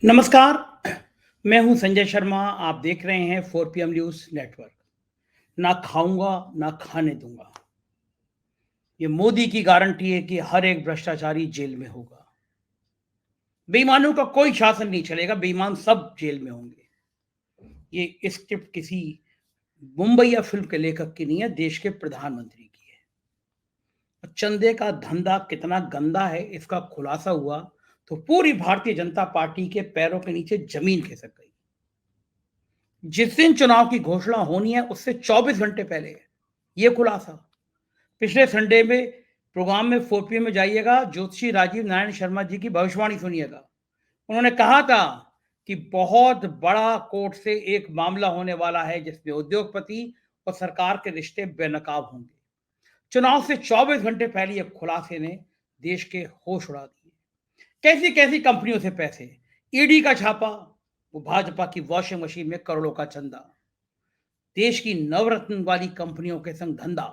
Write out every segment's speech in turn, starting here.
नमस्कार, मैं हूं संजय शर्मा। आप देख रहे हैं 4 PM न्यूज़ नेटवर्क। ना खाऊंगा, ना खाने दूंगा। ये मोदी की गारंटी है कि हर एक भ्रष्टाचारी जेल में होगा। बेईमानों का कोई शासन नहीं चलेगा, बेईमान सब जेल में होंगे। ये स्क्रिप्ट किसी मुंबई या फिल्म के लेखक की नहीं है, देश के प्रधानमंत्री की है। चंदे का धंधा कितना गंदा है, इसका खुलासा हुआ तो पूरी भारतीय जनता पार्टी के पैरों के नीचे जमीन खिसक गई। जिस दिन चुनाव की घोषणा होनी है उससे 24 घंटे पहले ये खुलासा। पिछले संडे में प्रोग्राम में 4 PM में जाइएगा, ज्योतिषी राजीव नारायण शर्मा जी की भविष्यवाणी सुनिएगा। उन्होंने कहा था कि बहुत बड़ा कोर्ट से एक मामला होने वाला है जिसमें उद्योगपति और सरकार के रिश्ते बेनकाब होंगे। चुनाव से 24 घंटे पहले ये खुलासे ने देश के होश उड़ा दिए। कैसी कैसी कंपनियों से पैसे, ईडी का छापा, वो भाजपा की वॉशिंग मशीन में करोड़ों का चंदा, देश की नवरत्न वाली कंपनियों के संग धंधा।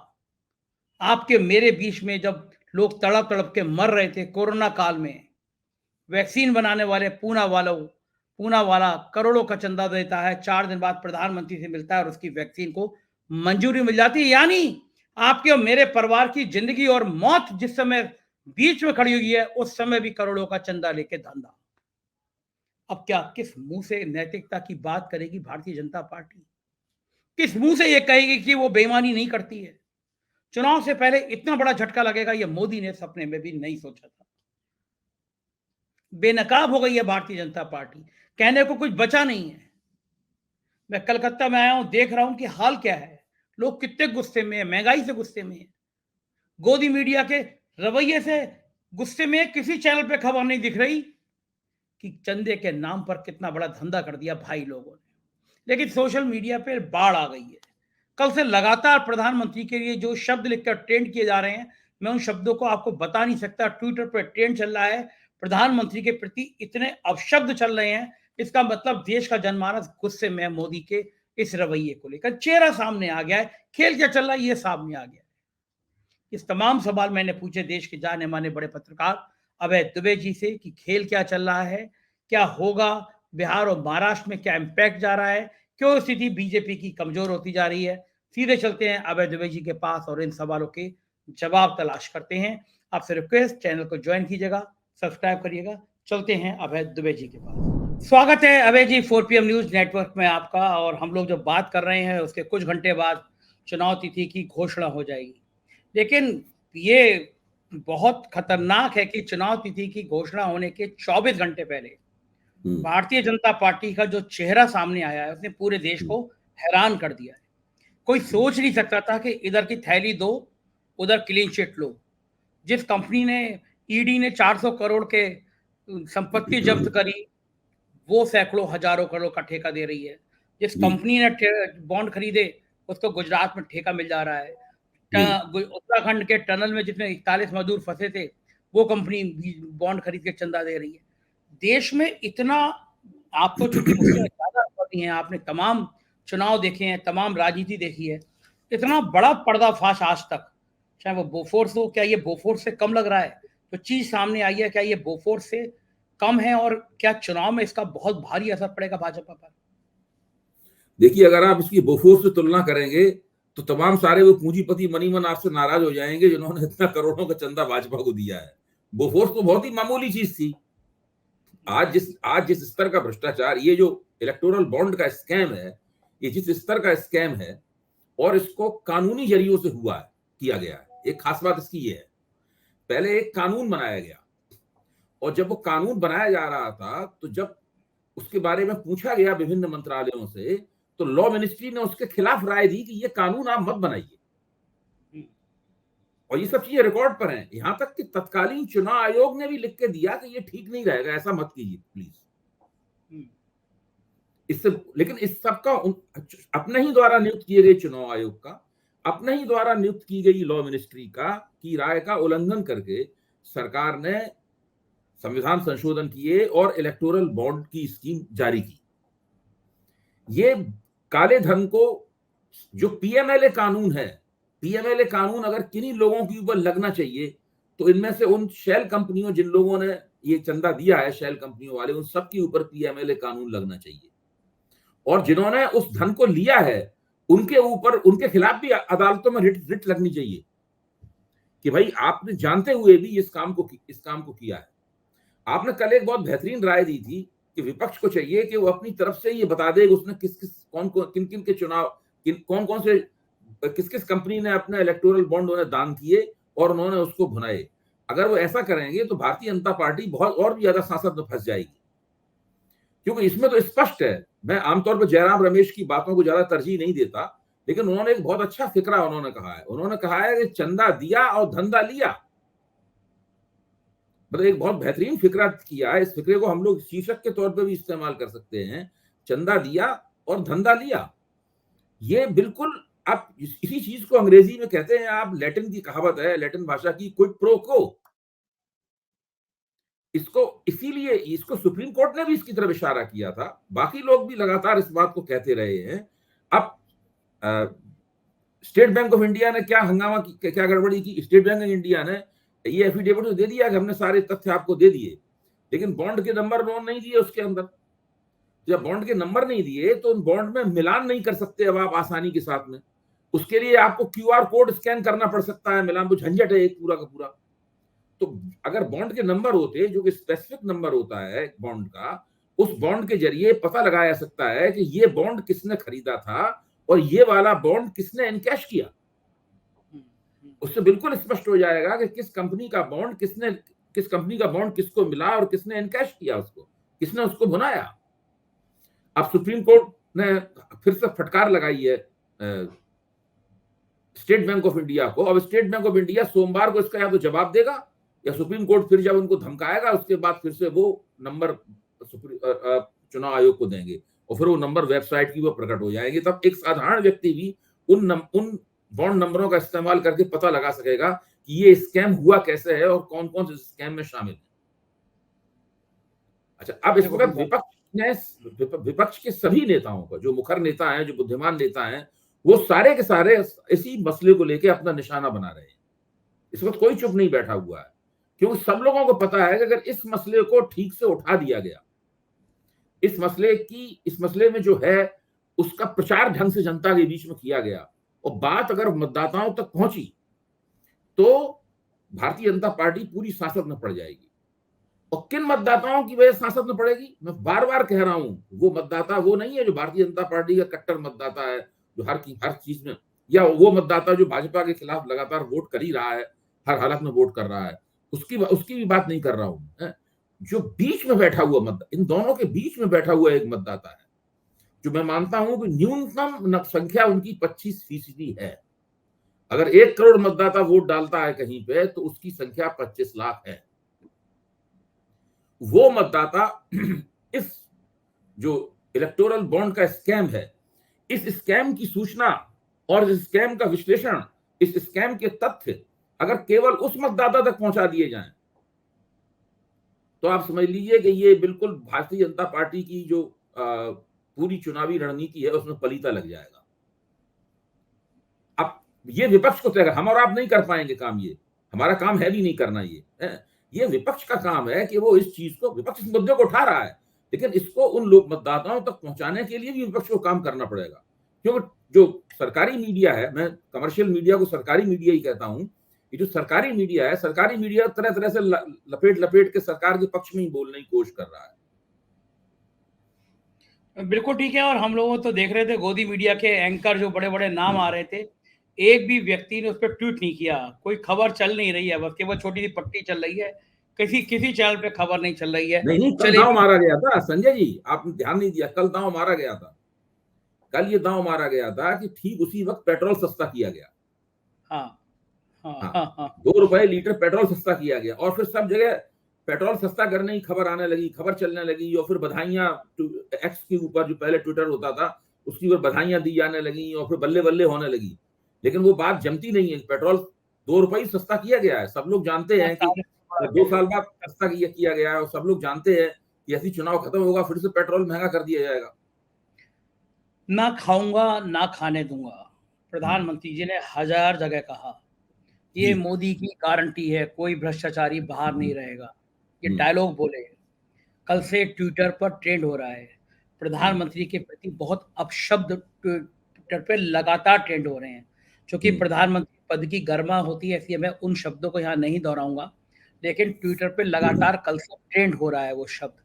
आपके मेरे बीच में जब लोग तड़प तड़प के मर रहे थे कोरोना काल में, वैक्सीन बनाने वाले पूना वाला करोड़ों का चंदा देता है, 4 दिन बाद प्रधानमंत्री से मिलता है और उसकी वैक्सीन को मंजूरी मिल जाती है। यानी आपके और मेरे परिवार की जिंदगी और मौत जिस समय बीच में खड़ी हुई है, उस समय भी करोड़ों का चंदा लेके धंधा। अब क्या किस मुंह से नैतिकता की बात करेगी भारतीय जनता पार्टी? किस मुंह से ये कहेगी कि वो बेईमानी नहीं करती है? चुनाव से पहले इतना बड़ा झटका लगेगा, ये मोदी ने सपने में भी नहीं सोचा था। बेनकाब हो गई है भारतीय जनता पार्टी, कहने को कुछ बचा नहीं है। मैं कलकत्ता में आया हूं, देख रहा हूं कि हाल क्या है। लोग कितने गुस्से में है, महंगाई से गुस्से में है, गोदी मीडिया के रवैये से गुस्से में है। किसी चैनल पे खबर नहीं दिख रही कि चंदे के नाम पर कितना बड़ा धंधा कर दिया भाई लोगों ने। लेकिन सोशल मीडिया पे बाढ़ आ गई है। कल से लगातार प्रधानमंत्री के लिए जो शब्द लिखकर ट्रेंड किए जा रहे हैं, मैं उन शब्दों को आपको बता नहीं सकता। ट्विटर पर ट्रेंड चल रहा है, प्रधानमंत्री के प्रति इतने अपशब्द चल रहे हैं। इसका मतलब देश का जनमानस गुस्से में है मोदी के इस रवैये को लेकर। चेहरा सामने आ गया है, खेल क्या चल रहा है ये सामने आ गया है। इस तमाम सवाल मैंने पूछे देश के जाने माने बड़े पत्रकार अभय दुबे जी से कि खेल क्या चल रहा है, क्या होगा, बिहार और महाराष्ट्र में क्या इम्पैक्ट जा रहा है, क्यों स्थिति बीजेपी की कमजोर होती जा रही है। सीधे चलते हैं अभय दुबे जी के पास और इन सवालों के जवाब तलाश करते हैं। आपसे रिक्वेस्ट, चैनल को ज्वाइन कीजिएगा, सब्सक्राइब करिएगा। चलते हैं अभय दुबे जी के पास। स्वागत है अभय जी 4 PM न्यूज नेटवर्क में आपका। और हम लोग जो बात कर रहे हैं उसके कुछ घंटे बाद चुनाव तिथि की घोषणा हो जाएगी, लेकिन ये बहुत खतरनाक है कि चुनाव तिथि की घोषणा होने के 24 घंटे पहले भारतीय जनता पार्टी का जो चेहरा सामने आया है उसने पूरे देश को हैरान कर दिया है। कोई सोच नहीं सकता था कि इधर की थैली दो, उधर क्लीन चिट लो। जिस कंपनी ने, ईडी ने 400 करोड़ के संपत्ति जब्त करी, वो सैकड़ों हजारों करोड़ का ठेका दे रही है। जिस कंपनी ने बॉन्ड खरीदे, उसको गुजरात में ठेका मिल जा रहा है। उत्तराखंड के टनल में जिसमें 41 मजदूर फंसे थे, वो कंपनी बॉन्ड खरीद के चंदा दे रही है। देश में इतना, आप तो चूंकि मुझसे ज्यादा अनुभवी हैं, आपने तमाम चुनाव देखे हैं, तमाम राजनीति देखी है, इतना बड़ा पर्दाफाश आज तक, चाहे वो बोफोर्स हो, क्या ये बोफोर्स से कम लग रहा है? जो चीज सामने आई है, क्या ये बोफोर्स से कम है? और क्या चुनाव में इसका बहुत भारी असर पड़ेगा भाजपा पर? देखिए, अगर आप इसकी बोफोर्स से तुलना करेंगे तो तमाम सारे वो पूंजीपति मनी मन आपसे नाराज हो जाएंगे जिन्होंने इतना करोड़ों का चंदा भाजपा को दिया है। बोफोर्स तो बहुत ही मामूली चीज थी। आज जिस स्तर का भ्रष्टाचार, ये जो इलेक्टोरल बॉन्ड का स्कैम है, ये जिस स्तर का स्कैम है, और इसको कानूनी जरियों से किया गया है। एक खास बात इसकी ये है, पहले एक कानून बनाया गया, और जब वो कानून बनाया जा रहा था तो जब उसके बारे में पूछा गया विभिन्न मंत्रालयों से, तो लॉ मिनिस्ट्री ने उसके खिलाफ राय दी कि ये कानून आप मत बनाइए। और ये सब चीजें रिकॉर्ड पर हैं, यहां तक कि तत्कालीन चुनाव आयोग ने भी लिख के दिया कि ये ठीक नहीं रहेगा, ऐसा मत कीजिए प्लीज। इससे, लेकिन इस सब का अपने ही द्वारा नियुक्त किए गए चुनाव आयोग का, अपने ही द्वारा नियुक्त की गई लॉ मिनिस्ट्री की राय का उल्लंघन करके सरकार ने संविधान संशोधन किए और इलेक्टोरल बॉन्ड की स्कीम जारी की। ये काले धन को, जो पीएमएलए कानून है, अगर किन्हीं लोगों के ऊपर लगना चाहिए तो इनमें से उन शेल कंपनियों जिन लोगों ने ये चंदा दिया है शेल कंपनियों वाले, उन सब के ऊपर पीएमएलए कानून लगना चाहिए। और जिन्होंने उस धन को लिया है उनके ऊपर, उनके खिलाफ भी अदालतों में रिट लगनी चाहिए कि भाई आपने जानते हुए भी इस काम को किया है। आपने कल एक बहुत बेहतरीन राय दी थी कि विपक्ष को चाहिए कि वो अपनी तरफ से ये बता दे कि उसने किन किन के चुनाव, कौन कौन से, किस किस कंपनी ने अपने इलेक्टोरल बॉन्ड उन्हें दान किए और उन्होंने उसको भुनाए। अगर वो ऐसा करेंगे तो भारतीय जनता पार्टी बहुत और भी ज्यादा सांसद में फंस जाएगी, क्योंकि इसमें तो स्पष्ट है। मैं आमतौर पर जयराम रमेश की बातों को ज्यादा तरजीह नहीं देता, लेकिन उन्होंने एक बहुत अच्छा फिक्रा उन्होंने कहा है कि चंदा दिया और धंधा लिया। मतलब एक बहुत बेहतरीन फिक्रा किया है। इस फिक्रे को हम लोग शीर्षक के तौर पर भी इस्तेमाल कर सकते हैं, चंदा दिया और धंधा लिया। ये बिल्कुल, आप इसी चीज को अंग्रेजी में कहते हैं, आप लैटिन की कहावत है, लैटिन भाषा की, क्विड प्रो क्वो। इसीलिए इसको सुप्रीम कोर्ट ने भी इसकी तरफ इशारा किया था, बाकी लोग भी लगातार इस बात को कहते रहे हैं। अब स्टेट बैंक ऑफ इंडिया ने क्या हंगामा क्या गड़बड़ी की? स्टेट बैंक ऑफ इंडिया ने ये एफिडेविट तो दे दिया कि हमने सारे तथ्य आपको दे दिए, लेकिन बॉन्ड के नंबर उन्होंने नहीं दिए उसके अंदर। जब बॉन्ड के नंबर नहीं दिए तो उन बॉन्ड में मिलान नहीं कर सकते अब आप आसानी के साथ में। उसके लिए आपको क्यूआर कोड स्कैन करना पड़ सकता है, मिलान, वो झंझट है एक पूरा का पूरा। तो अगर बॉन्ड के नंबर होते, जो कि स्पेसिफिक नंबर होता है बॉन्ड का, उस बॉन्ड के जरिए पता लगाया जा सकता है कि ये बॉन्ड किसने खरीदा था और ये वाला बॉन्ड किसने एनकैश किया। उससे बिल्कुल स्पष्ट हो जाएगा कि किस कंपनी का बॉन्ड किसको मिला और किसने एनकैश किया, किसने उसको भुनाया। अब सुप्रीम कोर्ट ने फिर से फटकार लगाई है स्टेट बैंक ऑफ इंडिया को। अब स्टेट बैंक ऑफ इंडिया सोमवार को इसका या तो जवाब देगा, या सुप्रीम कोर्ट फिर जब उनको धमकाएगा उसके बाद फिर से वो नंबर चुनाव आयोग को देंगे और फिर वो नंबर वेबसाइट की वो प्रकट हो जाएंगे। तब एक साधारण व्यक्ति भी उन बॉन्ड नंबरों का इस्तेमाल करके पता लगा सकेगा कि ये स्कैम हुआ कैसे है और कौन कौन से स्कैम में शामिल है। अच्छा, अब इस वक्त विपक्ष के सभी नेताओं का, जो मुखर नेता हैं, जो बुद्धिमान नेता हैं, वो सारे के सारे इसी मसले को लेकर अपना निशाना बना रहे हैं। इस वक्त कोई चुप नहीं बैठा हुआ है, क्योंकि सब लोगों को पता है कि अगर इस मसले को ठीक से उठा दिया गया, इस मसले में जो है उसका प्रचार ढंग से जनता के बीच में किया गया और बात अगर मतदाताओं तक पहुंची, तो भारतीय जनता पार्टी पूरी सांसद में पड़ जाएगी। और किन मतदाताओं की वजह सांसद में पड़ेगी, मैं बार बार कह रहा हूं, वो मतदाता वो नहीं है जो भारतीय जनता पार्टी का कट्टर मतदाता है, जो हर चीज में, या वो मतदाता जो भाजपा के खिलाफ लगातार वोट कर ही रहा है, हर हालत में वोट कर रहा है, उसकी भी बात नहीं कर रहा हूं। जो बीच में बैठा हुआ मतदाता, इन दोनों के बीच में बैठा हुआ एक मतदाता है, जो मैं मानता हूं कि न्यूनतम संख्या उनकी 25% है। अगर 1 करोड़ मतदाता वोट डालता है कहीं पे, तो उसकी संख्या 25 लाख है। वो मतदाता इस जो इलेक्टोरल बॉन्ड का स्कैम है, इस स्कैम की सूचना और इस स्कैम का विश्लेषण, इस स्कैम के तथ्य अगर केवल उस मतदाता तक पहुंचा दिए जाएं, तो आप समझ लीजिए कि ये बिल्कुल भारतीय जनता पार्टी की जो पूरी चुनावी रणनीति है उसमें पलीता लग जाएगा। अब ये विपक्ष को तय, हम और आप नहीं कर पाएंगे काम, ये हमारा काम है भी नहीं करना। ये विपक्ष का काम है कि वो इस चीज को, विपक्ष इस मुद्दे को उठा रहा है, लेकिन इसको उन लोग मतदाताओं तक पहुंचाने के लिए भी विपक्ष को काम करना पड़ेगा। क्योंकि जो सरकारी मीडिया है, मैं कमर्शियल मीडिया को सरकारी मीडिया ही कहता हूं, ये जो सरकारी मीडिया है, सरकारी मीडिया तरह तरह से लपेट के सरकार के पक्ष में ही बोलने की कोशिश कर रहा है। बिल्कुल ठीक है। और हम लोग तो देख रहे थे गोदी मीडिया के एंकर जो बड़े बड़े नाम आ रहे थे, एक भी व्यक्ति ने उस पर ट्वीट नहीं किया, कोई खबर चल नहीं रही है, बस केवल छोटी सी पट्टी चल रही है, किसी चैनल पे खबर नहीं चल रही है। नहीं, कल दांव मारा गया था संजय जी, आपने ध्यान नहीं दिया, कल दांव मारा गया था। कल ये दांव मारा गया था कि ठीक उसी वक्त पेट्रोल सस्ता किया गया। हाँ, 2 रुपए लीटर पेट्रोल सस्ता किया गया, और फिर सब जगह पेट्रोल सस्ता करने की खबर आने लगी, खबर चलने लगी, और फिर बधाइयां एक्स के ऊपर, जो पहले ट्विटर होता था, उसकी ऊपर बधाइयां दी जाने लगी और फिर बल्ले बल्ले होने लगी। लेकिन वो बात जमती नहीं है। पेट्रोल 2 रुपए ही सस्ता किया गया है। सब लोग जानते हैं कि 2 साल बाद सस्ता किया गया है, और सब लोग जानते हैं कि ऐसी चुनाव खत्म होगा फिर से पेट्रोल महंगा कर दिया जाएगा। ना खाऊंगा ना खाने दूंगा, प्रधानमंत्री जी ने 1000 जगह कहा। ये मोदी की गारंटी है, कोई भ्रष्टाचारी बाहर नहीं रहेगा। ये डायलॉग बोले। कल से ट्विटर पर ट्रेंड हो रहा है, प्रधानमंत्री के प्रति बहुत अपशब्द ट्विटर पे लगातार ट्रेंड हो रहे हैं। क्योंकि प्रधानमंत्री पद की गरिमा होती है, इसलिए मैं उन शब्दों को यहाँ नहीं दोहराऊंगा, लेकिन ट्विटर पे लगातार कल से ट्रेंड हो रहा है वो शब्द।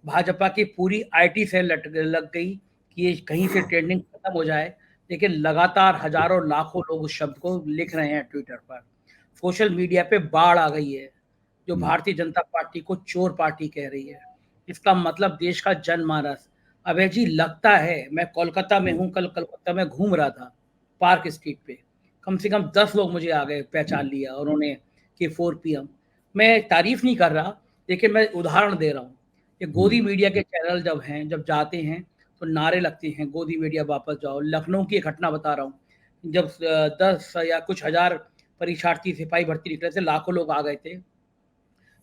भाजपा की पूरी आईटी सेल लग गई कि ये कहीं से ट्रेंडिंग खत्म हो जाए, लेकिन लगातार हजारों लाखों लोग उस शब्द को लिख रहे हैं ट्विटर पर। सोशल मीडिया पे बाढ़ आ गई है, जो भारतीय जनता पार्टी को चोर पार्टी कह रही है। इसका मतलब देश का जनमानस। अभय जी, लगता है, मैं कोलकाता में हूँ, कल कलकत्ता में घूम रहा था पार्क स्ट्रीट पे, कम से कम 10 लोग मुझे आ गए, पहचान लिया उन्होंने कि 4 PM। मैं तारीफ नहीं कर रहा, लेकिन मैं उदाहरण दे रहा हूँ। ये गोदी मीडिया के चैनल जब जाते हैं तो नारे लगते हैं, गोदी मीडिया वापस जाओ। लखनऊ की एक घटना बता रहा हूँ, जब 10 या कुछ हजार परीक्षार्थी सिपाही भर्ती निकले थे, लाखों लोग आ गए थे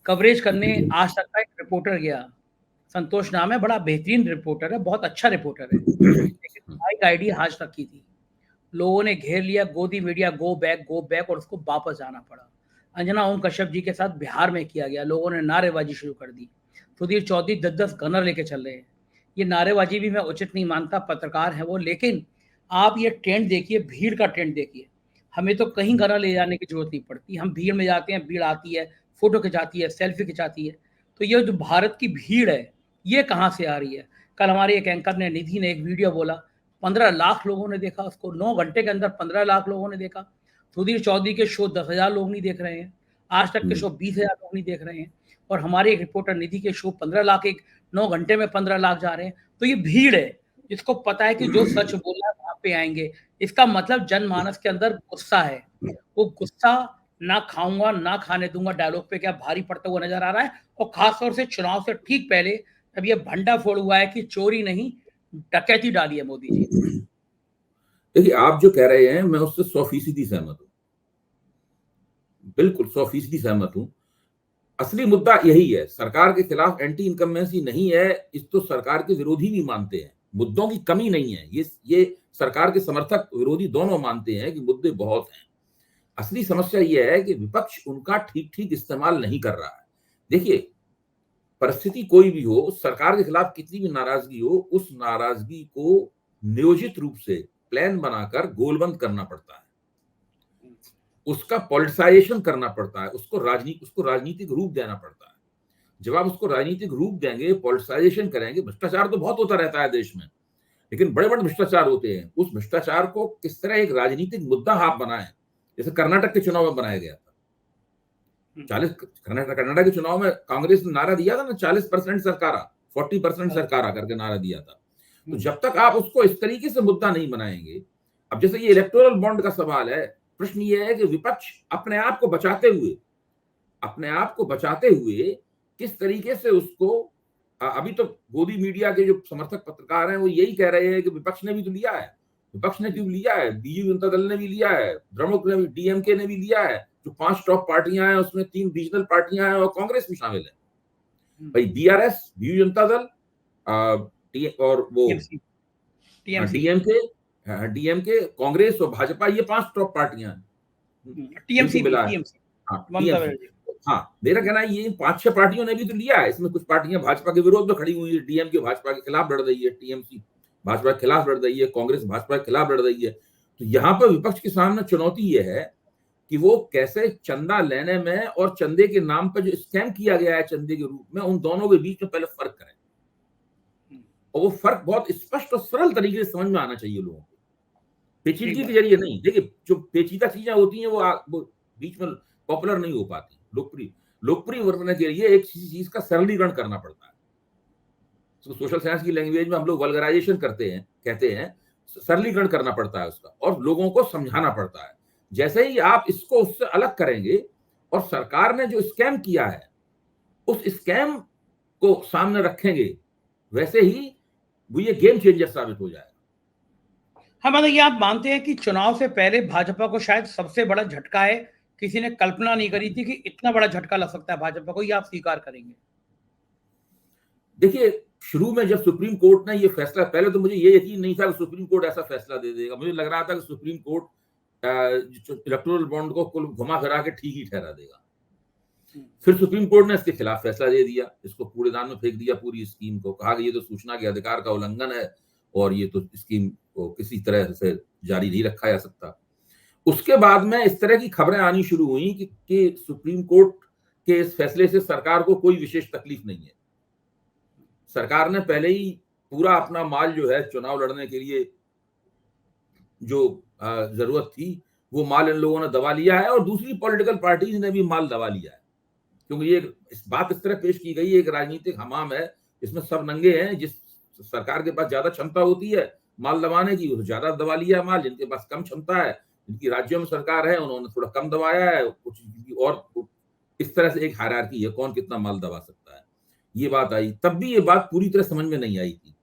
कवरेज करने। आज तक का एक रिपोर्टर गया, संतोष नाम है, बड़ा बेहतरीन रिपोर्टर है, बहुत अच्छा रिपोर्टर है, लेकिन बाइक आईडी आज तक की थी। लोगों ने घेर लिया, गोदी मीडिया गो बैक, और उसको वापस जाना पड़ा। अंजना ओम कश्यप जी के साथ बिहार में किया गया, लोगों ने नारेबाजी शुरू कर दी। सुधीर चौधरी 10-10 गनर लेके चल रहे हैं। ये नारेबाजी भी मैं उचित नहीं मानता, पत्रकार है वो, लेकिन आप ये ट्रेंड देखिए, भीड़ का ट्रेंड देखिए। हमें तो कहीं गनर ले जाने की जरूरत नहीं पड़ती, हम भीड़ में जाते हैं, भीड़ आती है, फोटो खिंचाती है, सेल्फी खिंचाती है। तो ये जो भारत की भीड़ है, ये कहाँ से आ रही है? कल हमारे एक एंकर ने, निधि ने, एक वीडियो बोला, 15 लाख लोगों ने देखा उसको, 9 घंटे के अंदर 15 लाख लोगों ने देखा। सुधीर चौधरी के शो 10,000 लोग नहीं देख रहे हैं, आज तक के शो 20,000 लोग नहीं देख रहे हैं, और हमारे एक रिपोर्टर निधि के शो 15 लाख, एक 9 घंटे में 15 लाख जा रहे हैं। तो ये भीड़ है, जिसको पता है कि जो सच बोला है वहां पे आएंगे। इसका मतलब जनमानस के अंदर गुस्सा है, वो गुस्सा ना खाऊंगा ना खाने दूंगा डायलॉग पे क्या भारी पड़ता हुआ नजर आ रहा है। और खासतौर से चुनाव से ठीक पहले जब ये भंडाफोड़ हुआ है कि चोरी नहीं डकैती डाली है मोदी जी ने। देखिए, आप जो कह रहे हैं मैं उससे 100% सहमत हूं, बिल्कुल 100% सहमत हूं। असली मुद्दा यही है, सरकार के खिलाफ एंटी इनकम्बेंसी नहीं है, इस तो सरकार के विरोधी भी मानते हैं। मुद्दों की कमी नहीं है, ये सरकार के समर्थक विरोधी दोनों मानते हैं कि मुद्दे बहुत हैं। असली समस्या यह है कि विपक्ष उनका ठीक ठीक इस्तेमाल नहीं कर रहा है। देखिए, परिस्थिति कोई भी हो, सरकार के खिलाफ कितनी भी नाराजगी हो, उस नाराजगी को नियोजित रूप से प्लान बनाकर गोलबंद करना पड़ता है, उसका पॉलिटिसाइजेशन करना पड़ता है, उसको राजनीतिक रूप देना पड़ता है। जब आप उसको राजनीतिक रूप देंगे, पॉलिटिसाइजेशन करेंगे, भ्रष्टाचार तो बहुत होता रहता है देश में, लेकिन बड़े बड़े भ्रष्टाचार होते हैं। उस भ्रष्टाचार को किस तरह एक राजनीतिक मुद्दा आप बनाएं, जैसे कर्नाटक के चुनाव में बनाया गया था। 40 कर्नाटक के चुनाव में कांग्रेस ने नारा दिया था ना, 40% सरकारा, 40% सरकारा करके नारा दिया था। तो जब तक आप उसको इस तरीके से मुद्दा नहीं बनाएंगे, अब जैसे ये इलेक्टोरल बॉन्ड का सवाल है, प्रश्न ये है कि विपक्ष अपने आप को बचाते हुए किस तरीके से उसको, अभी तो गोदी मीडिया के जो समर्थक पत्रकार हैं वो यही कह रहे हैं कि विपक्ष ने भी तो लिया है। विपक्ष ने क्यों लिया है? बीजू जनता दल ने भी लिया है, द्रमुक ने भी, डीएमके ने भी लिया है। जो 5 टॉप पार्टियां हैं उसमें 3 रीजनल पार्टियां हैं और कांग्रेस भी शामिल है। भाई बीआरएस, बीजू जनता दल और वो डीएमके, कांग्रेस और भाजपा, ये 5 टॉप पार्टियां हैं। टीएमसी मिला है। हाँ, मेरा कहना है ये 5-6 पार्टियों ने भी तो लिया है। इसमें कुछ पार्टियां भाजपा के विरोध में खड़ी हुई है, डीएमके भाजपा के खिलाफ लड़ रही है, टीएमसी भाजपा के खिलाफ लड़ रही है, कांग्रेस भाजपा के खिलाफ लड़ रही है। तो यहाँ पर विपक्ष के सामने चुनौती ये है कि वो कैसे चंदा लेने में और चंदे के नाम पर जो स्कैम किया गया है चंदे के रूप में, उन दोनों के बीच में पहले फर्क करें। और वो फर्क बहुत स्पष्ट और सरल तरीके से समझ में आना चाहिए लोगों को, पेचीदगी के जरिए नहीं। देखिए, जो पेचीदा चीजें होती हैं वो बीच में पॉपुलर नहीं हो पाती। लोकप्रिय बनने के लिए एक चीज का सरलीकरण करना पड़ता है। तो सोशल साइंस की लैंग्वेज में हम लोग वल्गराइजेशन कहते हैं, सरलीकरण करना पड़ता है उसका, और लोगों को समझाना पड़ता है। जैसे ही आप इसको उससे अलग करेंगे और सरकार ने जो स्कैम किया है उस स्कैम को सामने रखेंगे, वैसे ही वो ये गेम चेंजर साबित हो जाएगा। हाँ, मतलब ये आप मानते हैं कि चुनाव से पहले भाजपा को शायद सबसे बड़ा झटका है, किसी ने कल्पना नहीं करी थी कि इतना बड़ा झटका लग सकता है भाजपा को, ये आप स्वीकार करेंगे? देखिए, शुरू में जब सुप्रीम कोर्ट ने ये फैसला, पहले तो मुझे ये यकीन नहीं था कि सुप्रीम कोर्ट ऐसा फैसला दे देगा। मुझे लग रहा था कि सुप्रीम कोर्ट इलेक्टोरल बॉन्ड को कुल घुमा फिरा के ठीक ही ठहरा देगा। फिर सुप्रीम कोर्ट ने इसके खिलाफ फैसला दे दिया, इसको कूड़ेदान में फेंक दिया पूरी स्कीम को, कहा कि ये तो सूचना के अधिकार का उल्लंघन है और ये तो स्कीम को किसी तरह से जारी नहीं रखा जा सकता। उसके बाद में इस तरह की खबरें आनी शुरू हुई कि सुप्रीम कोर्ट के इस फैसले से सरकार को कोई विशेष तकलीफ नहीं है। सरकार ने पहले ही पूरा अपना माल जो है चुनाव लड़ने के लिए जो जरूरत थी वो माल इन लोगों ने दबा लिया है और दूसरी पॉलिटिकल पार्टीज ने भी माल दबा लिया है, क्योंकि ये इस बात इस तरह पेश की गई, एक राजनीतिक हमाम है इसमें सब नंगे हैं। जिस सरकार के पास ज्यादा क्षमता होती है माल दबाने की, वो ज्यादा दबा लिया माल। जिनके पास कम क्षमता है, जिनकी राज्यों में सरकार है, उन्होंने थोड़ा कम दबाया है कुछ, और इस तरह से एक हायरार्की है कौन कितना माल दबा सकता है। ये बात आई, तब भी ये बात पूरी तरह समझ में नहीं आई थी।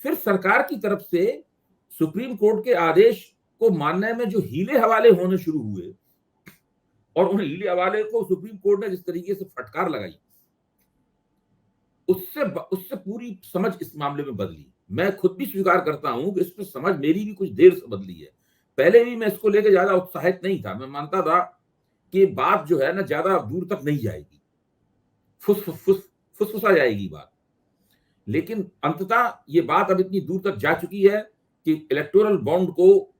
फिर सरकार की तरफ से सुप्रीम कोर्ट के आदेश को मानने में जो हीले हवाले होने शुरू हुए और उन हीले हवाले को सुप्रीम कोर्ट ने जिस तरीके से फटकार लगाई, उससे पूरी समझ इस मामले में बदली। मैं खुद भी स्वीकार करता हूं कि इस पर समझ मेरी भी कुछ देर से बदली है। पहले भी मैं इसको लेकर ज्यादा उत्साहित नहीं था, मैं मानता था कि बात जो है ना ज्यादा दूर तक नहीं जाएगी, फुसफुसा जाएगी बात। लेकिन अंततः ये बात अब इतनी दूर तक जा चुकी है कि इलेक्टोरल बॉन्ड को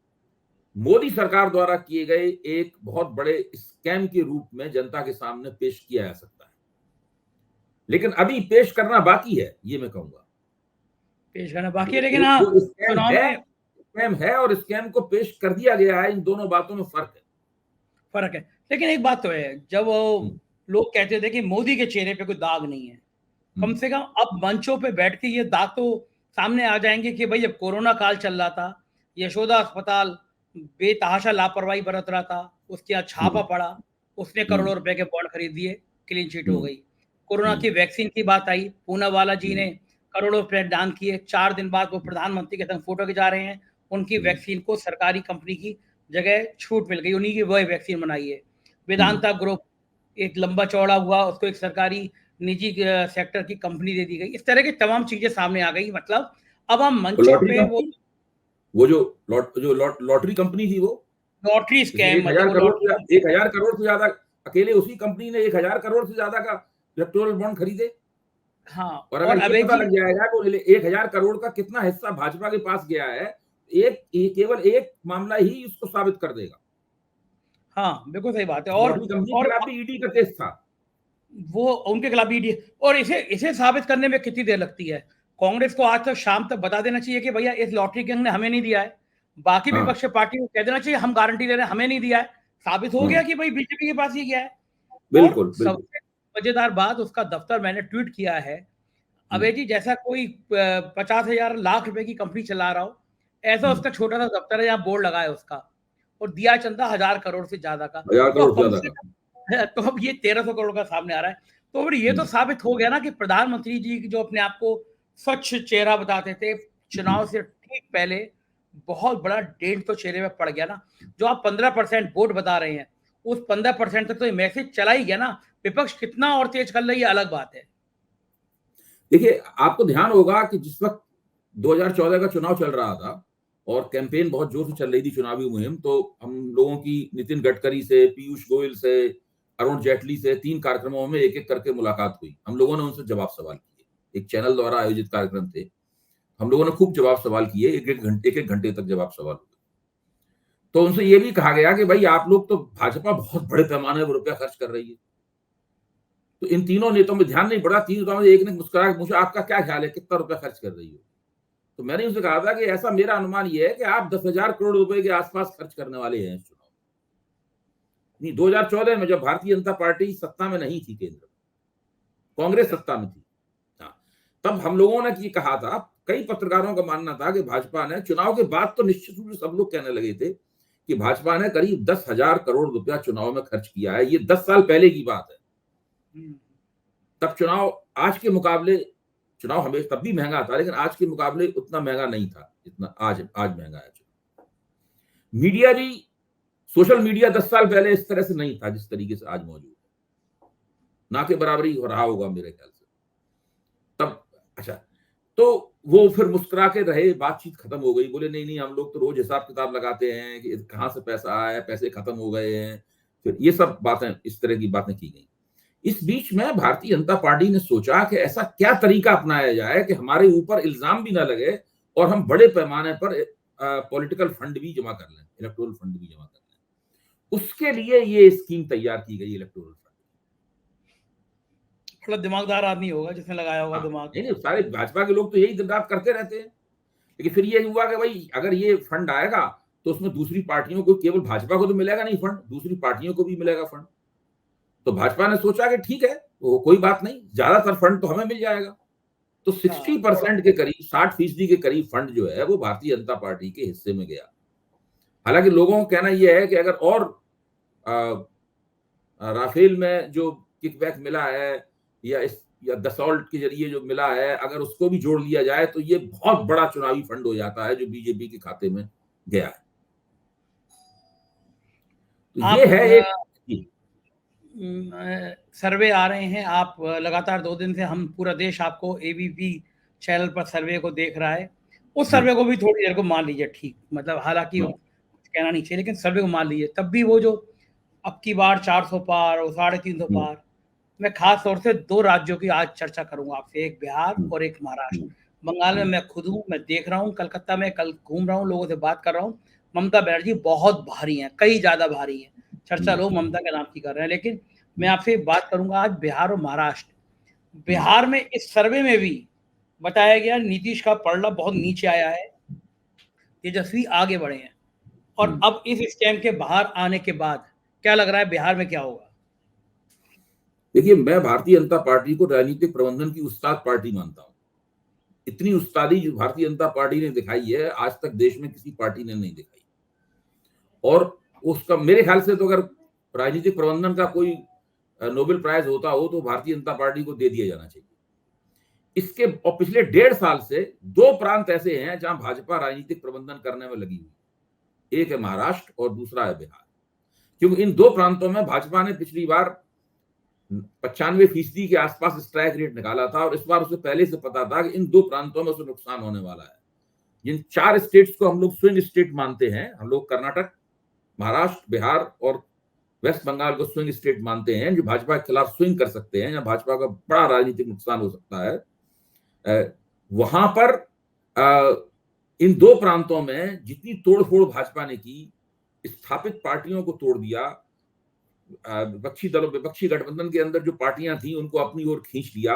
मोदी सरकार द्वारा किए गए एक बहुत बड़े स्कैम के रूप में जनता के सामने पेश किया जा सकता है। लेकिन अभी पेश करना बाकी है, ये मैं कहूंगा पेश करना बाकी है। लेकिन हाँ, स्कैम है और स्कैम को पेश कर दिया गया है, इन दोनों बातों में फर्क है। लेकिन एक बात तो है, जब वो लोग कहते थे कि मोदी के चेहरे पे कोई दाग नहीं है, कम से कम अब मंचों पे बैठ के ये दाग तो सामने आ जाएंगे कि भाई जब कोरोना काल चल रहा था, यशोदा अस्पताल बेतहाशा लापरवाही बरत रहा था, उसके यहाँ छापा पड़ा, उसने करोड़ों रुपए के बॉन्ड खरीद दिए, क्लीन चिट हो गई। कोरोना की वैक्सीन की बात आई, पूनावाला जी ने करोड़ों रुपए दान किए, 4 दिन बाद वो प्रधानमंत्री के संग फोटो खिंचा रहे हैं, उनकी वैक्सीन को सरकारी कंपनी की जगह छूट मिल गई, उन्हीं की वह वैक्सीन बनाई है। वेदांता ग्रुप एक लंबा चौड़ा हुआ, उसको एक सरकारी निजी सेक्टर की कंपनी दे दी गई। इस तरह की तमाम चीजें सामने आ गई। मतलब अब हम मंचों पे वो जो लॉटरी कंपनी थी, वो लॉटरी स्कैम, 1,000 करोड़ से ज्यादा, अकेले उसी कंपनी ने 1,000 करोड़ से ज्यादा का इलेक्टोरल बॉन्ड खरीदे। हाँ, और अगर ये पता लग जाएगा तो 1,000 करोड़ का कितना हिस्सा भाजपा के पास गया है, केवल एक मामला ही उसको साबित कर देगा। हाँ, बिल्कुल सही बात है। और ईडी का केस था, वो उनके खिलाफ ईडी, और इसे साबित करने में कितनी देर लगती है। कांग्रेस को आज तक शाम तक बता देना चाहिए कि भैया इस लॉटरी गैंग ने हमें नहीं दिया है। बाकी विपक्षी पार्टी को कह देना चाहिए हम गारंटी दे रहे हैं, हमें नहीं दिया है। साबित हो गया कि भाई बीजेपी के पास ही गया है। बिल्कुल। सबसे मजेदार बात, उसका दफ्तर मैंने ट्वीट किया है, अबे जी जैसा कोई 50,000 लाख रुपए की कंपनी चला रहा हो, ऐसा उसका छोटा सा दफ्तर है, यहाँ बोर्ड लगा है उसका, और दिया चंदा 1,000 करोड़ से ज्यादा का। तो अब ये 1,300 करोड़ का सामने आ रहा है। तो फिर ये तो साबित हो गया ना कि प्रधानमंत्री जी जो अपने आप को स्वच्छ चेहरा बताते थे, चुनाव से ठीक पहले बहुत बड़ा डेंट तो चेहरे में पड़ गया ना। जो आप 15% वोट बता रहे हैं, उस 15% तक तो ये मैसेज चला ही गया ना। विपक्ष कितना और तेज कर रही है अलग बात है। देखिए, आपको ध्यान होगा कि जिस वक्त 2014 का चुनाव चल रहा था और कैंपेन बहुत जोर से चल रही थी, चुनावी मुहिम, तो हम लोगों की नितिन गडकरी से, पीयूष गोयल से, अरुण जेटली से 3 कार्यक्रमों में एक एक करके मुलाकात हुई। हम लोगों ने उनसे जवाब सवाल किए, एक चैनल द्वारा आयोजित कार्यक्रम थे, हम लोगों ने खूब जवाब सवाल किए, एक एक घंटे तक जवाब सवाल हुए। तो उनसे ये भी कहा गया कि भाई आप लोग तो भाजपा बहुत बड़े पैमाने पर रुपया खर्च कर रही है। तो इन तीनों नेताओं में ध्यान नहीं पड़ा, 3 नेताओं में एक ने मुस्कुरा के पूछा आपका क्या ख्याल है, कितना रुपया खर्च कर रही हो। तो मैंने उनसे कहा था कि ऐसा मेरा अनुमान ये है कि आप 10,000 करोड़ रुपए के आसपास खर्च करने वाले हैं इस चुनाव नहीं। 2014 में जब भारतीय जनता पार्टी सत्ता में नहीं थी, केंद्र कांग्रेस सत्ता में थी, तब हम लोगों ने ये कहा था, कई पत्रकारों का मानना था कि भाजपा ने चुनाव के बाद, तो निश्चित रूप से सब लोग कहने लगे थे कि भाजपा ने करीब 10,000 करोड़ रुपया चुनाव में खर्च किया है। ये 10 साल पहले की बात है। तब चुनाव आज के मुकाबले, चुनाव हमेशा तब भी महंगा था, लेकिन आज के मुकाबले उतना महंगा नहीं था जितना आज महंगा है। मीडिया भी, सोशल मीडिया 10 साल पहले इस तरह से नहीं था जिस तरीके से आज मौजूद है, ना के बराबरी हो रहा होगा मेरे ख्याल से तब। अच्छा, तो वो फिर मुस्कुरा के रहे, बातचीत खत्म हो गई, बोले नहीं हम लोग तो रोज हिसाब किताब लगाते हैं कि कहां से पैसा आया, पैसे खत्म हो गए हैं। फिर ये सब बातें, इस तरह की बातें की गई। इस बीच में भारतीय जनता पार्टी ने सोचा कि ऐसा क्या तरीका अपनाया जाए कि हमारे ऊपर इल्जाम भी ना लगे और हम बड़े पैमाने पर पॉलिटिकल फंड भी जमा कर लें, इलेक्टोरल फंड भी जमा कर लें। उसके लिए ये स्कीम तैयार की गई, इलेक्टोरल फंड। थोड़ा दिमागदार आदमी होगा जिसने लगाया होगा हाँ, दिमाग। नहीं सारे भाजपा के लोग तो यही दिन रात करते रहते हैं। लेकिन फिर ये हुआ कि भाई अगर ये फंड आएगा तो उसमें दूसरी पार्टियों को, केवल भाजपा को तो मिलेगा नहीं फंड, दूसरी पार्टियों को भी मिलेगा फंड। तो भाजपा ने सोचा कि ठीक है, तो कोई बात नहीं, ज्यादातर फंड तो हमें मिल जाएगा। तो 60% के करीब, 60% के करीब फंड जो है वो भारतीय जनता पार्टी के हिस्से में गया। हालांकि लोगों का कहना यह है कि अगर और राफेल में जो किकबैक मिला है या दसॉल्ट के जरिए जो मिला है, अगर उसको भी जोड़ लिया जाए तो ये बहुत बड़ा चुनावी फंड हो जाता है जो बीजेपी के खाते में गया है। तो ये है एक सर्वे आ रहे हैं, आप लगातार 2 दिन से, हम पूरा देश आपको एबीपी चैनल पर सर्वे को देख रहा है। उस सर्वे को भी थोड़ी देर को मान लीजिए, ठीक, मतलब हालांकि कहना नहीं चाहिए, लेकिन सर्वे को मान लीजिए। तब भी वो जो अब की बार 400 पार और 350 पार, मैं खास तौर से 2 राज्यों की आज चर्चा करूंगा आपसे, एक बिहार और एक महाराष्ट्र। बंगाल में मैं खुद हूँ, मैं देख रहा हूँ, कलकत्ता में कल घूम रहा हूँ, लोगों से बात कर रहा हूँ। ममता बनर्जी बहुत भारी हैं, कई ज्यादा भारी हैं। चर्चा लोग ममता के नाम की कर रहे हैं, लेकिन मैं आपसे बात करूंगा आज बिहार और महाराष्ट्र। बिहार में इस सर्वे में भी बताया गया नीतीश का पलड़ा बहुत नीचे आया है, तेजस्वी आगे बढ़े हैं। और अब इस स्कैम के बाहर आने के बाद क्या लग रहा है बिहार में क्या होगा? देखिए, मैं भारतीय जनता पार्टी को राजनीतिक प्रबंधन की उस्ताद पार्टी मानता हूं। इतनी उस्तादी जो भारतीय जनता पार्टी ने दिखाई है, आज तक देश में किसी पार्टी ने नहीं दिखाई। और उसका मेरे ख्याल से तो अगर राजनीतिक प्रबंधन का कोई नोबेल प्राइज होता हो तो भारतीय जनता पार्टी को दे दिया जाना चाहिए। इसके और पिछले 1.5 साल से 2 प्रांत ऐसे हैं जहां भाजपा राजनीतिक प्रबंधन करने में लगी हुई। एक है महाराष्ट्र और दूसरा है बिहार। क्योंकि इन 2 प्रांतों में भाजपा ने पिछली बार 95% के आसपास स्ट्राइक रेट निकाला था और इस बार उसे पहले से पता था कि इन 2 प्रांतों में उसे नुकसान होने वाला है। जिन 4 स्टेट्स को हम लोग स्विंग स्टेट मानते हैं, हम लोग कर्नाटक, महाराष्ट्र, बिहार और वेस्ट बंगाल को स्विंग स्टेट मानते हैं, जो भाजपा के खिलाफ स्विंग कर सकते हैं, या भाजपा का बड़ा राजनीतिक नुकसान हो सकता है। वहां पर इन 2 प्रांतों में जितनी तोड़फोड़ भाजपा ने की, स्थापित पार्टियों को तोड़ दिया, विपक्षी दलों, विपक्षी गठबंधन के अंदर जो पार्टियां थी उनको अपनी ओर खींच लिया।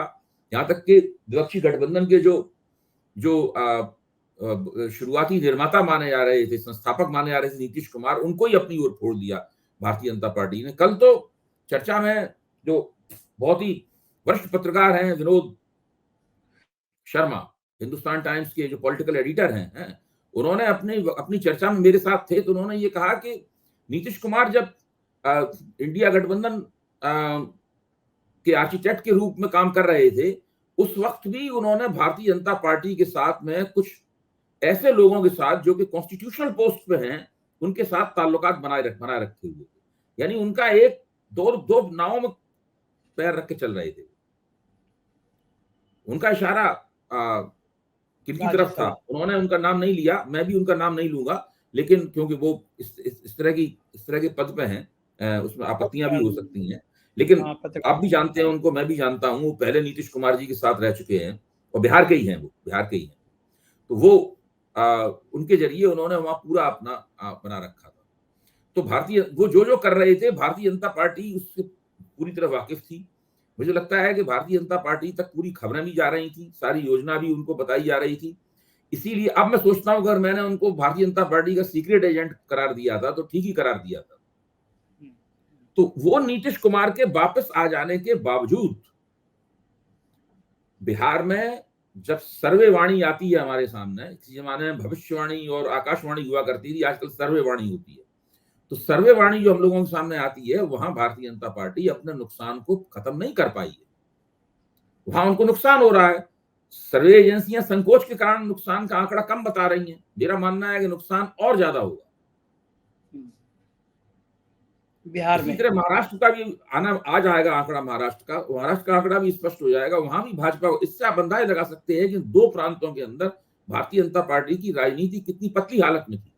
यहां तक कि विपक्षी गठबंधन के जो शुरुआती निर्माता माने जा रहे थे, संस्थापक माने जा रहे थे, नीतीश कुमार, उनको ही अपनी ओर फोड़ दिया भारतीय जनता पार्टी ने। कल तो चर्चा में जो बहुत ही वरिष्ठ पत्रकार हैं, विनोद शर्मा, हिंदुस्तान टाइम्स के जो पॉलिटिकल एडिटर हैं, उन्होंने अपनी चर्चा में मेरे साथ थे, तो उन्होंने ये कहा कि नीतीश कुमार जब इंडिया गठबंधन के आर्किटेक्ट के रूप में काम कर रहे थे, उस वक्त भी उन्होंने भारतीय जनता पार्टी के साथ में कुछ ऐसे लोगों के साथ जो कि कॉन्स्टिट्यूशनल पोस्ट पे हैं, उनके साथ ताल्लुकात बनाए रखे हुए थे। यानी उनका एक दो नावों में पैर रख के चल रहे थे। उनका इशारा किनकी तरफ था, उन्होंने उनका नाम नहीं लिया, मैं भी उनका नाम नहीं लूंगा, लेकिन क्योंकि वो इस तरह के पद पे हैं, उसमें आपत्तियां भी हो सकती हैं, लेकिन आप भी जानते हैं उनको, मैं भी जानता हूं, वो पहले नीतीश कुमार जी के साथ रह चुके हैं और बिहार के ही हैं, वो बिहार के ही हैं। तो वो उनके जरिए उन्होंने वहां पूरा अपना बना रखा था। तो वो जो कर रहे थे, भारतीय जनता पार्टी उससे पूरी तरह वाकिफ थी। मुझे लगता है कि भारतीय जनता पार्टी तक पूरी खबरें भी जा रही थी, सारी योजना भी उनको बताई जा रही थी। इसीलिए अब मैं सोचता हूं अगर मैंने उनको भारतीय जनता पार्टी का सीक्रेट एजेंट करार दिया था तो ठीक ही करार दिया था। तो वो नीतीश कुमार के वापस आ जाने के बावजूद बिहार में जब सर्वेवाणी आती है हमारे सामने, किसी जमाने में भविष्यवाणी और आकाशवाणी हुआ करती थी, आजकल सर्वेवाणी होती है। तो सर्वेवाणी जो हम लोगों के सामने आती है, वहां भारतीय जनता पार्टी अपने नुकसान को खत्म नहीं कर पाई है, वहां उनको नुकसान हो रहा है। सर्वे एजेंसियां संकोच के कारण नुकसान का आंकड़ा कम बता रही हैं। मेरा मानना है कि नुकसान और ज्यादा होगा बिहार में। इसी तरह महाराष्ट्र का भी आ जाएगा आंकड़ा, महाराष्ट्र का आंकड़ा भी स्पष्ट हो जाएगा। वहां भी भाजपा, इससे आप अंदाजा लगा सकते हैं कि 2 प्रांतों के अंदर भारतीय जनता पार्टी की राजनीति कितनी पतली हालत में थी।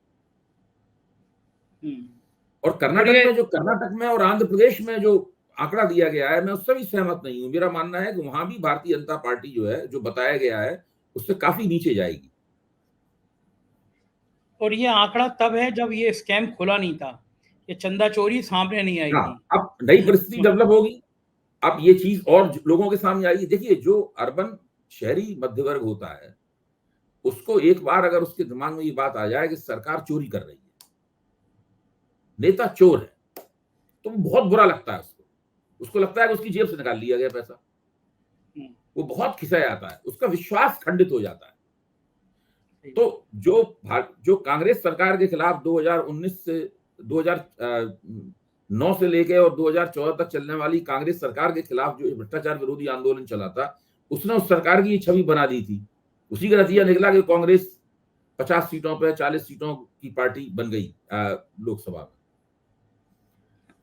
और कर्नाटक में और आंध्र प्रदेश में जो आंकड़ा दिया गया है, मैं उससे भी सहमत नहीं हूं। मेरा मानना है कि वहां भी भारतीय जनता पार्टी जो है, जो बताया गया है, उससे काफी नीचे जाएगी। और ये आंकड़ा तब है जब ये स्कैम खुला नहीं था, ये चंदा चोरी सामने नहीं आई हाँ, थी। अब नई परिस्थिति डेवलप होगी, अब ये चीज और लोगों के सामने आएगी। देखिए, जो अर्बन शहरी मध्य वर्ग होता है, उसको एक बार अगर उसके दिमाग में ये बात आ जाए कि सरकार चोरी कर रही है, नेता चोर है, तो वो बहुत बुरा लगता है उसको। उसको लगता है कि उसकी जेब से निकाल लिया गया पैसा, वो बहुत खिंचा आता है, उसका विश्वास खंडित हो जाता है। तो जो कांग्रेस सरकार के खिलाफ 2019 से 2009 से लेके और 2014 तक चलने वाली कांग्रेस सरकार के खिलाफ जो भ्रष्टाचार विरोधी आंदोलन चला था, उसने उस सरकार की छवि बना दी थी। उसी का नतीजा निकला कि कांग्रेस 50 सीटों पे 40 सीटों की पार्टी बन गई लोकसभा में।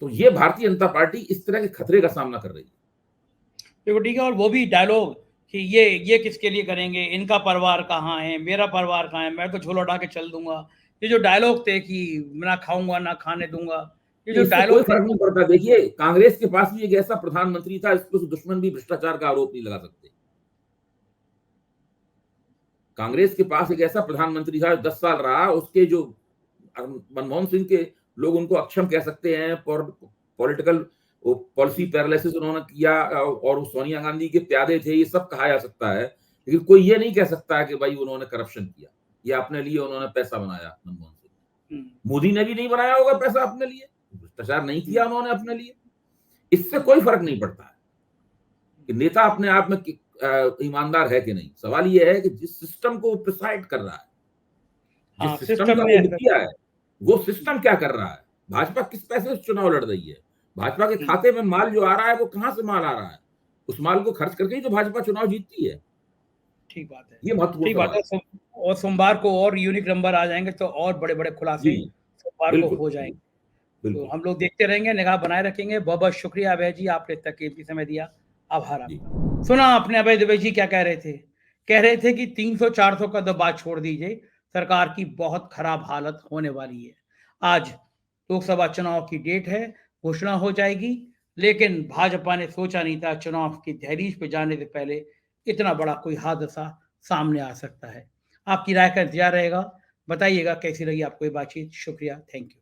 तो ये भारतीय जनता पार्टी इस तरह के खतरे का सामना कर रही है। देखो ठीक है, और वो भी डायलॉग कि ये किसके लिए करेंगे, इनका परिवार कहाँ है, मेरा परिवार कहाँ है, मैं तो झोला उठा के चल दूंगा। ये जो डायलॉग थे कि ना खाऊंगा ना खाने दूंगा, ये जो इससे कोई डायलॉग थे। फर्क नहीं पड़ता। देखिए, कांग्रेस के पास भी एक ऐसा प्रधानमंत्री था, इस पर दुश्मन भी भ्रष्टाचार का आरोप नहीं लगा सकते। कांग्रेस के पास एक ऐसा प्रधानमंत्री था, 10 साल रहा, उसके जो मनमोहन सिंह के लोग उनको अक्षम कह सकते हैं, पॉलिटिकल पॉलिसी पैरालिसिस उन्होंने किया, और सोनिया गांधी के प्यादे थे, ये सब कहा जा सकता है। लेकिन कोई ये नहीं कह सकता है कि भाई उन्होंने करप्शन किया या अपने लिए उन्होंने पैसा बनाया। मनमोहन सिंह, मोदी ने भी नहीं बनाया होगा पैसा अपने लिए, भ्रष्टाचार नहीं किया उन्होंने अपने लिए। इससे कोई फर्क नहीं पड़ता है कि नेता अपने आप में ईमानदार है कि नहीं। सवाल यह है कि जिस सिस्टम को प्रिसाइड कर रहा है, जिस सिस्टम का वो मुखिया है, वो सिस्टम क्या कर रहा है। भाजपा किस पैसे से चुनाव लड़ रही है, भाजपा के खाते में माल जो आ रहा है वो कहां से माल आ रहा है, उस माल को खर्च करके ही तो भाजपा चुनाव जीतती है। ठीक बात है, ये महत्वपूर्ण बात है। और सोमवार को और यूनिक नंबर आ जाएंगे, तो और बड़े बड़े खुलासे सोमवार को हो जाएंगे। तो हम लोग देखते रहेंगे, निगाह बनाए रखेंगे। बहुत बहुत शुक्रिया अभय जी, आपने इतना कीमती समय दिया, आभार आपका। सुना आपने अभय दुबे जी क्या कह रहे थे? कह रहे थे कि 300-400 का तो बात छोड़ दीजिए, सरकार की बहुत खराब हालत होने वाली है। आज लोकसभा चुनाव की डेट है, घोषणा हो जाएगी, लेकिन भाजपा ने सोचा नहीं था चुनाव की दहलीज पे जाने से पहले इतना बड़ा कोई हादसा सामने आ सकता है। आपकी राय का इंतजार रहेगा, बताइएगा कैसी लगी आपको ये बातचीत। शुक्रिया, थैंक यू।